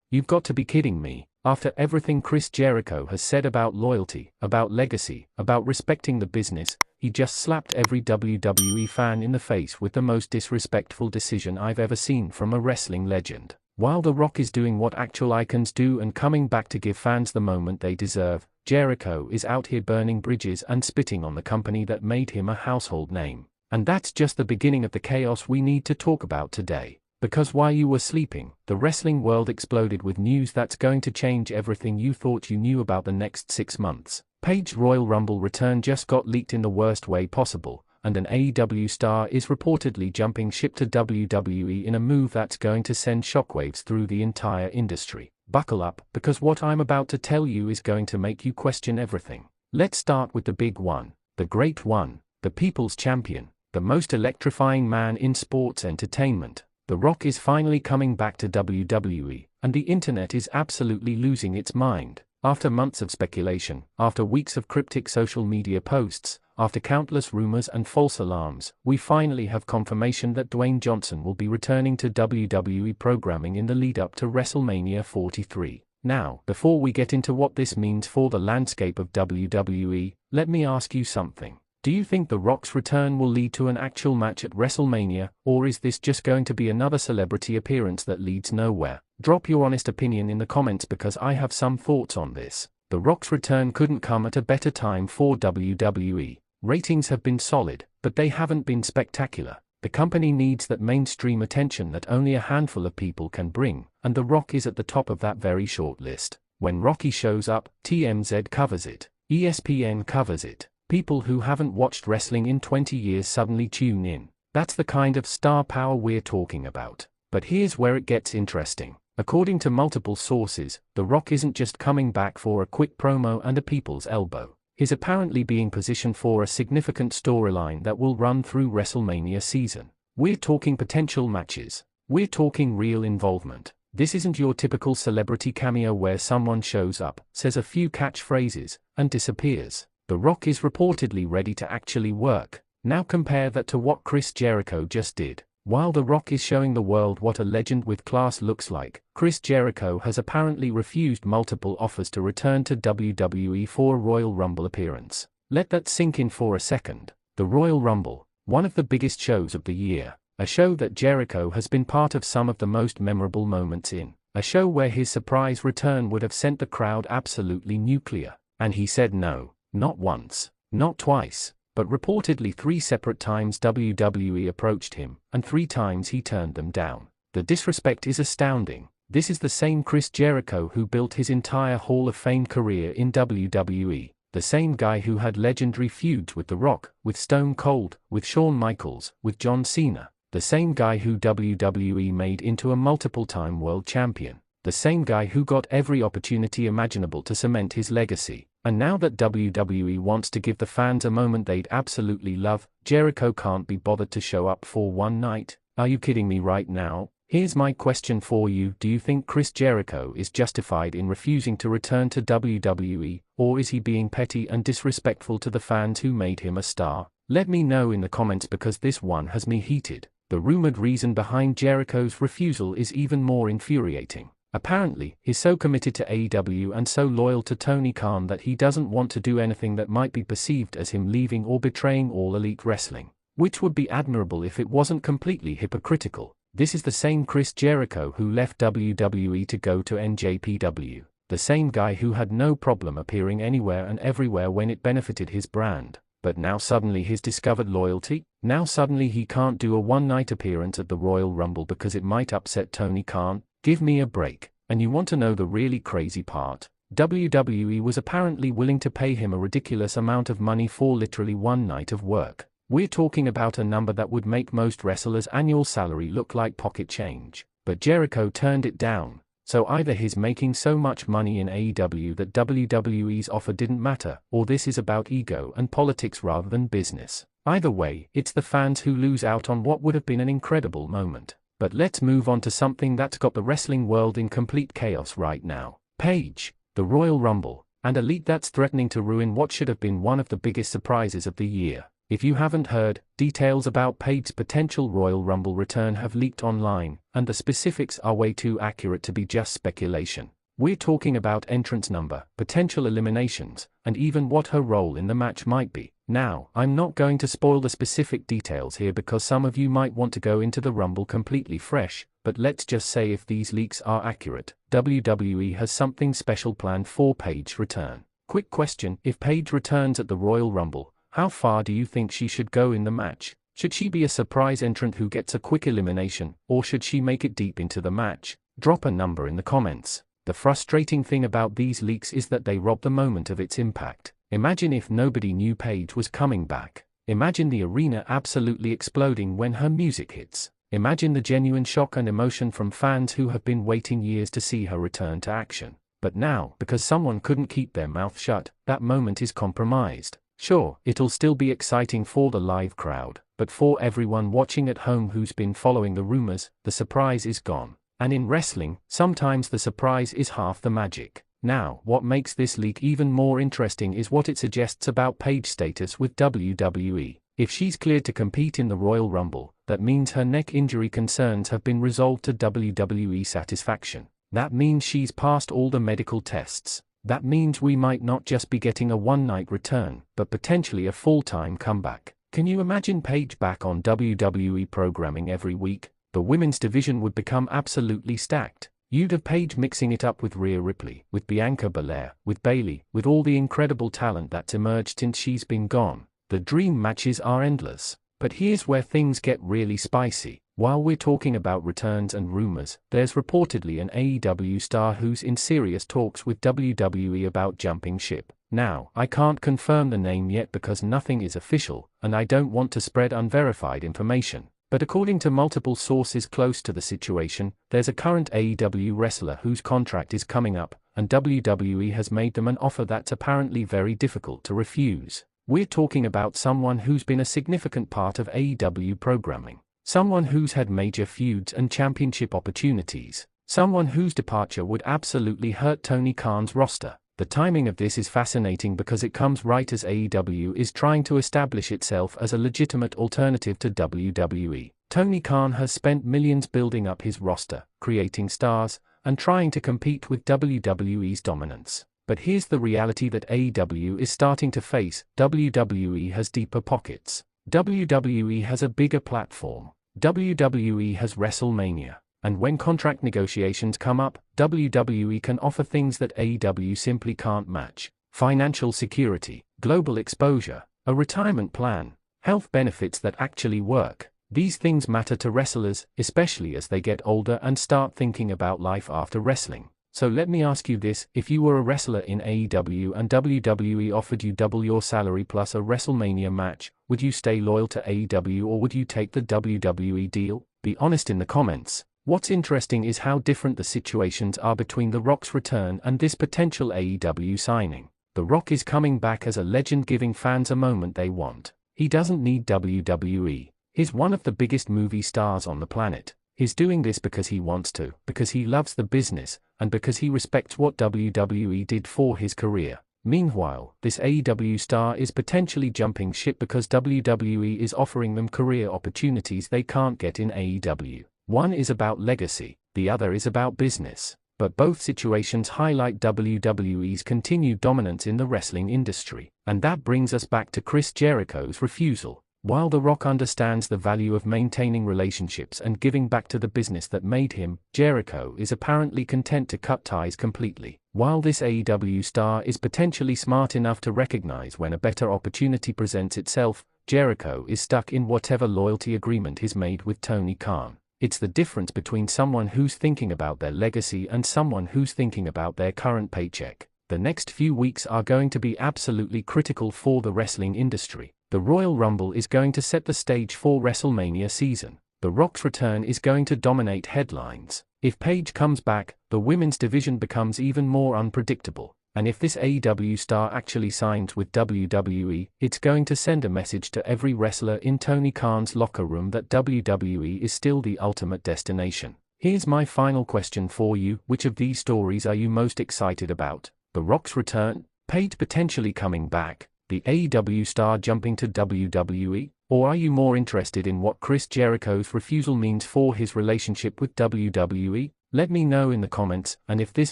You've got to be kidding me. After everything Chris Jericho has said about loyalty, about legacy, about respecting the business, he just slapped every WWE fan in the face with the most disrespectful decision I've ever seen from a wrestling legend. While The Rock is doing what actual icons do and coming back to give fans the moment they deserve, Jericho is out here burning bridges and spitting on the company that made him a household name. And that's just the beginning of the chaos we need to talk about today. Because while you were sleeping, the wrestling world exploded with news that's going to change everything you thought you knew about the next 6 months. Paige's Royal Rumble return just got leaked in the worst way possible, and an AEW star is reportedly jumping ship to WWE in a move that's going to send shockwaves through the entire industry. Buckle up, because what I'm about to tell you is going to make you question everything. Let's start with the big one, the great one, the people's champion, the most electrifying man in sports entertainment. The Rock is finally coming back to WWE, and the internet is absolutely losing its mind. After months of speculation, after weeks of cryptic social media posts, after countless rumors and false alarms, we finally have confirmation that Dwayne Johnson will be returning to WWE programming in the lead-up to WrestleMania 43. Now, before we get into what this means for the landscape of WWE, let me ask you something. Do you think The Rock's return will lead to an actual match at WrestleMania, or is this just going to be another celebrity appearance that leads nowhere? Drop your honest opinion in the comments because I have some thoughts on this. The Rock's return couldn't come at a better time for WWE. Ratings have been solid, but they haven't been spectacular. The company needs that mainstream attention that only a handful of people can bring, and The Rock is at the top of that very short list. When Rocky shows up, TMZ covers it, ESPN covers it. People who haven't watched wrestling in 20 years suddenly tune in. That's the kind of star power we're talking about. But here's where it gets interesting. According to multiple sources, The Rock isn't just coming back for a quick promo and a people's elbow. He's apparently being positioned for a significant storyline that will run through WrestleMania season. We're talking potential matches. We're talking real involvement. This isn't your typical celebrity cameo where someone shows up, says a few catchphrases, and disappears. The Rock is reportedly ready to actually work. Now compare that to what Chris Jericho just did. While The Rock is showing the world what a legend with class looks like, Chris Jericho has apparently refused multiple offers to return to WWE for a Royal Rumble appearance. Let that sink in for a second. The Royal Rumble, one of the biggest shows of the year. A show that Jericho has been part of some of the most memorable moments in. A show where his surprise return would have sent the crowd absolutely nuclear. And he said no. Not once, not twice, but reportedly 3 separate times WWE approached him, and 3 times he turned them down. The disrespect is astounding. This is the same Chris Jericho who built his entire Hall of Fame career in WWE. The same guy who had legendary feuds with The Rock, with Stone Cold, with Shawn Michaels, with John Cena. The same guy who WWE made into a multiple-time world champion. The same guy who got every opportunity imaginable to cement his legacy. And now that WWE wants to give the fans a moment they'd absolutely love, Jericho can't be bothered to show up for one night. Are you kidding me right now? Here's my question for you. Do you think Chris Jericho is justified in refusing to return to WWE, or is he being petty and disrespectful to the fans who made him a star? Let me know in the comments because this one has me heated. The rumored reason behind Jericho's refusal is even more infuriating. Apparently, he's so committed to AEW and so loyal to Tony Khan that he doesn't want to do anything that might be perceived as him leaving or betraying All Elite Wrestling. Which would be admirable if it wasn't completely hypocritical. This is the same Chris Jericho who left WWE to go to NJPW. The same guy who had no problem appearing anywhere and everywhere when it benefited his brand. But now suddenly he's discovered loyalty? Now suddenly he can't do a one-night appearance at the Royal Rumble because it might upset Tony Khan? Give me a break. And you want to know the really crazy part? WWE was apparently willing to pay him a ridiculous amount of money for literally one night of work. We're talking about a number that would make most wrestlers' annual salary look like pocket change. But Jericho turned it down. So either he's making so much money in AEW that WWE's offer didn't matter, or this is about ego and politics rather than business. Either way, it's the fans who lose out on what would have been an incredible moment. But let's move on to something that's got the wrestling world in complete chaos right now. Paige, the Royal Rumble, and Elite that's threatening to ruin what should have been one of the biggest surprises of the year. If you haven't heard, details about Paige's potential Royal Rumble return have leaked online, and the specifics are way too accurate to be just speculation. We're talking about entrance number, potential eliminations, and even what her role in the match might be. Now, I'm not going to spoil the specific details here because some of you might want to go into the Rumble completely fresh, but let's just say if these leaks are accurate, WWE has something special planned for Paige's return. Quick question: if Paige returns at the Royal Rumble, how far do you think she should go in the match? Should she be a surprise entrant who gets a quick elimination, or should she make it deep into the match? Drop a number in the comments. The frustrating thing about these leaks is that they rob the moment of its impact. Imagine if nobody knew Paige was coming back. Imagine the arena absolutely exploding when her music hits. Imagine the genuine shock and emotion from fans who have been waiting years to see her return to action. But now, because someone couldn't keep their mouth shut, that moment is compromised. Sure, it'll still be exciting for the live crowd, but for everyone watching at home who's been following the rumors, the surprise is gone. And in wrestling, sometimes the surprise is half the magic. Now, what makes this leak even more interesting is what it suggests about Paige's status with WWE. If she's cleared to compete in the Royal Rumble, that means her neck injury concerns have been resolved to WWE satisfaction. That means she's passed all the medical tests. That means we might not just be getting a one-night return, but potentially a full-time comeback. Can you imagine Paige back on WWE programming every week? The women's division would become absolutely stacked. You'd have Paige mixing it up with Rhea Ripley, with Bianca Belair, with Bayley, with all the incredible talent that's emerged since she's been gone. The dream matches are endless. But here's where things get really spicy. While we're talking about returns and rumors, there's reportedly an AEW star who's in serious talks with WWE about jumping ship. Now, I can't confirm the name yet because nothing is official, and I don't want to spread unverified information. But according to multiple sources close to the situation, there's a current AEW wrestler whose contract is coming up, and WWE has made them an offer that's apparently very difficult to refuse. We're talking about someone who's been a significant part of AEW programming. Someone who's had major feuds and championship opportunities. Someone whose departure would absolutely hurt Tony Khan's roster. The timing of this is fascinating because it comes right as AEW is trying to establish itself as a legitimate alternative to WWE. Tony Khan has spent millions building up his roster, creating stars, and trying to compete with WWE's dominance. But here's the reality that AEW is starting to face: WWE has deeper pockets. WWE has a bigger platform. WWE has WrestleMania. And when contract negotiations come up, WWE can offer things that AEW simply can't match. Financial security, global exposure, a retirement plan, health benefits that actually work. These things matter to wrestlers, especially as they get older and start thinking about life after wrestling. So let me ask you this: if you were a wrestler in AEW and WWE offered you double your salary plus a WrestleMania match, would you stay loyal to AEW or would you take the WWE deal? Be honest in the comments. What's interesting is how different the situations are between The Rock's return and this potential AEW signing. The Rock is coming back as a legend, giving fans a moment they want. He doesn't need WWE. He's one of the biggest movie stars on the planet. He's doing this because he wants to, because he loves the business, and because he respects what WWE did for his career. Meanwhile, this AEW star is potentially jumping ship because WWE is offering them career opportunities they can't get in AEW. One is about legacy, the other is about business. But both situations highlight WWE's continued dominance in the wrestling industry. And that brings us back to Chris Jericho's refusal. While The Rock understands the value of maintaining relationships and giving back to the business that made him, Jericho is apparently content to cut ties completely. While this AEW star is potentially smart enough to recognize when a better opportunity presents itself, Jericho is stuck in whatever loyalty agreement is made with Tony Khan. It's the difference between someone who's thinking about their legacy and someone who's thinking about their current paycheck. The next few weeks are going to be absolutely critical for the wrestling industry. The Royal Rumble is going to set the stage for WrestleMania season. The Rock's return is going to dominate headlines. If Paige comes back, the women's division becomes even more unpredictable. And if this AEW star actually signs with WWE, it's going to send a message to every wrestler in Tony Khan's locker room that WWE is still the ultimate destination. Here's my final question for you: which of these stories are you most excited about? The Rock's return, Paige potentially coming back, The AEW star jumping to WWE? Or are you more interested in what Chris Jericho's refusal means for his relationship with WWE? Let me know in the comments, and if this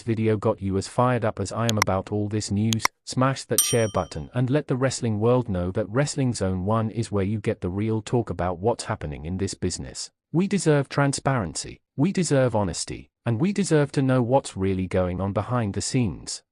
video got you as fired up as I am about all this news, smash that share button and let the wrestling world know that Wrestling Zone 1 is where you get the real talk about what's happening in this business. We deserve transparency, we deserve honesty, and we deserve to know what's really going on behind the scenes.